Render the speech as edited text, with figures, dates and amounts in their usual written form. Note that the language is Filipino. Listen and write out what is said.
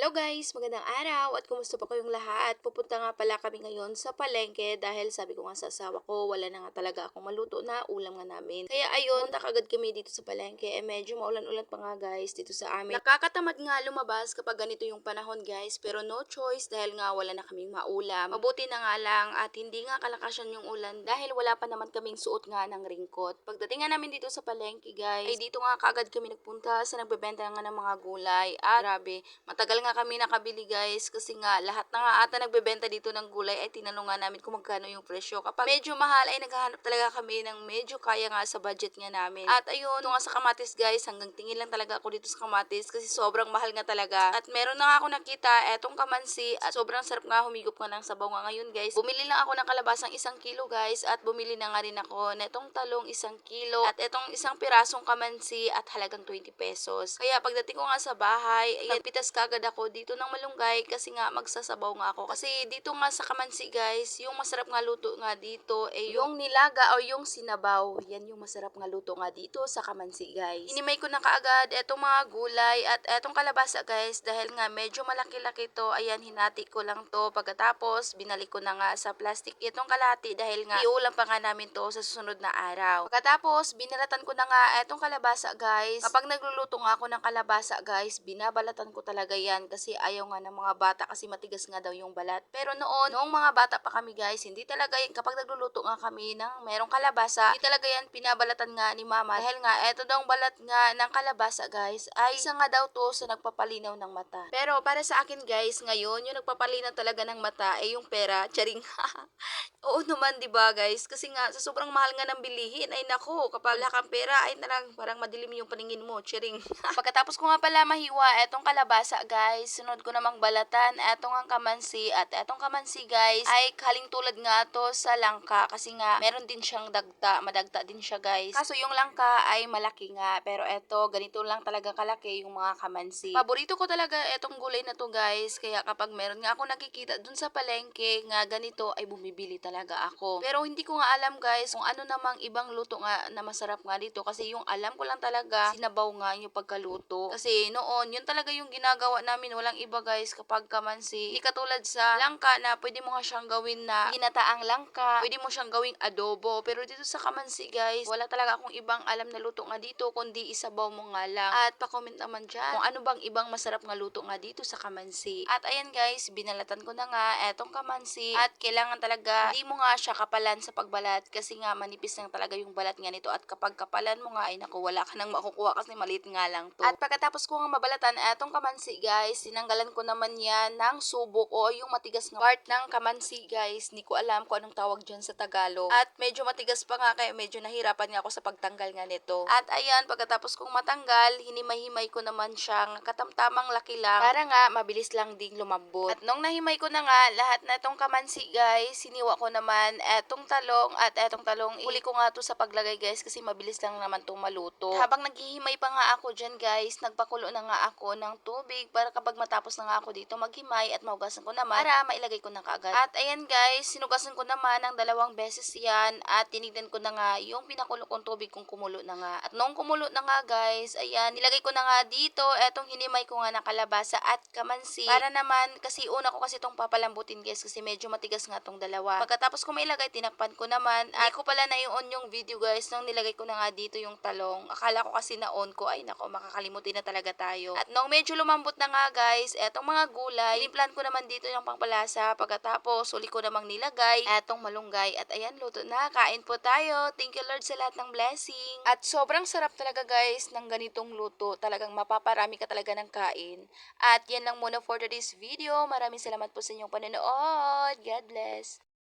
Hello guys! Magandang araw at kumusta po kayong lahat? Pupunta nga pala kami ngayon sa palengke dahil sabi ko nga sa asawa ko wala na nga talaga akong maluto na ulam nga namin. Kaya ayun, punta kagad kami dito sa palengke. Medyo maulan-ulan pa nga guys dito sa amin. Nakakatamad nga lumabas kapag ganito yung panahon guys, pero no choice dahil nga wala na kaming maulam. Mabuti na nga lang at hindi nga kalakasan yung ulan dahil wala pa naman kaming suot nga ng ringkot. Pagdating nga namin dito sa palengke guys, ay dito nga kaagad kami nagpunta sa nagbebenta nga ng mga gulay. At grabe, matagal nga kami nakabili guys kasi nga lahat na nga ata nagbebenta dito ng gulay ay tinanong nga namin kung magkano yung presyo. Kapag medyo mahal ay naghahanap talaga kami ng medyo kaya nga sa budget nga namin. At ayun, ito nga sa kamatis guys, hanggang tingin lang talaga ako dito sa kamatis kasi sobrang mahal nga talaga. At meron na nga ako nakita etong kamansi at sobrang sarap nga humigop nga ng sabaw nga ngayon guys. Bumili lang ako ng kalabasang 1 kilo guys at bumili na nga rin ako netong talong 1 kilo at etong isang pirasong kamansi at halagang 20 pesos. Kaya pagdating ko nga sa bahay, ay nagpitas kagad ako dito ng malunggay kasi nga magsasabaw nga ako. Kasi dito nga sa kamansi guys, yung masarap nga luto nga dito ay yung nilaga o yung sinabaw. Yan yung masarap nga luto nga dito sa kamansi guys. Inimay ko na kaagad etong mga gulay at etong kalabasa guys dahil nga medyo malaki-laki to. Ayan, hinati ko lang to. Pagkatapos, binalik ko na nga sa plastic itong kalahati dahil nga iulam pa nga namin to sa susunod na araw. Pagkatapos, binalatan ko na nga etong kalabasa guys. Kapag nagluluto nga ako ng kalabasa guys, binabalatan ko talaga yan kasi ayaw nga ng mga bata kasi matigas nga daw yung balat. Pero noong mga bata pa kami guys, hindi talaga yan, kapag nagluluto nga kami ng merong kalabasa, hindi talaga yan pinabalatan nga ni mama. Dahil nga, eto daw balat nga ng kalabasa guys, ay isa nga daw to sa nagpapalinaw ng mata. Pero para sa akin guys, ngayon, yung nagpapalinaw talaga ng mata ay yung pera. Charing. Oo naman, 'di ba, guys? Kasi nga sa sobrang mahal nga ng bilihin, ay nako, kapag wala kang pera ay parang madilim yung paningin mo, chiring. Pagkatapos ko nga pala mahiwa etong kalabasa, guys, sunod ko namang balatan etong ang kamansi at etong kamansi, guys, ay kaling tulad nga to sa langka kasi nga meron din siyang dagta, madagta din siya, guys. Kaso yung langka ay malaki nga, pero eto ganito lang talaga kalaki yung mga kamansi. Paborito ko talaga etong gulay na to, guys, kaya kapag meron nga ako nakikita dun sa palengke nga ganito ay bumibili talaga ako. Pero hindi ko nga alam guys kung ano namang ibang luto nga na masarap nga dito kasi yung alam ko lang talaga sinabaw nga yung pagkaluto. Kasi noon, yun talaga yung ginagawa namin, walang iba guys kapag kamansi. Hindi katulad sa langka na pwede mo nga siyang gawin na ginataang langka, pwede mo siyang gawing adobo. Pero dito sa kamansi guys, wala talaga akong ibang alam na luto nga dito kundi isabaw mo nga lang. At pa-comment naman dyan kung ano bang ibang masarap nga luto nga dito sa kamansi. At ayan guys, binalatan ko na nga etong kamansi at kailangan talaga hindi mo nga siya kapalan sa pagbalat kasi nga manipis lang talaga yung balat nga nito at kapag kapalan mo nga ay naku, wala ka nang makukuha kasi maliit nga lang to. At pagkatapos ko nga mabalatan etong kamansi guys, sinanggalan ko naman yan ng subok o yung matigas na part ng kamansi guys. Hindi ko alam kung anong tawag dyan sa Tagalog. At medyo matigas pa nga kaya medyo nahirapan nga ako sa pagtanggal nga nito. At ayan, pagkatapos kong matanggal, hinimay-himay ko naman siyang katamtamang laki lang para nga mabilis lang ding lumambot. At nung nahimay ko na nga lahat na itong kamansi guys, siniwa ko naman etong talong at etong talong huli ko nga to sa paglagay guys kasi mabilis lang naman itong maluto. Habang naghihimay pa nga ako dyan guys, nagpakulo na nga ako ng tubig para kapag matapos na nga ako dito maghimay at mahugasan ko naman para mailagay ko na kaagad. At ayan guys, sinugasan ko naman ng 2 beses yan at tinignan ko na nga yung pinakulo kong tubig kung kumulo na nga. At nung kumulo na nga guys, ayan, nilagay ko na nga dito etong hinimay ko nga na kalabasa at kamansi para naman kasi una ko kasi itong papalambutin guys kasi medyo matigas nga tong dalawa. Pagkatapos ko mailagay, tinakpan ko naman at di ko pala na-on yung video guys nung nilagay ko na nga dito yung talong. Akala ko kasi na-on ko, ay nako, makakalimutin na talaga tayo. At nung medyo lumambot na nga guys, etong mga gulay, tinimplan ko naman dito yung pangpalasa. Pagkatapos, uli ko namang nilagay etong malunggay at ayan, luto na. Kain po tayo. Thank you Lord sa lahat ng blessing. At sobrang sarap talaga guys ng ganitong luto. Talagang mapaparami ka talaga ng kain. At yan lang muna for today's video. Maraming salamat po sa inyong panonood. God bless.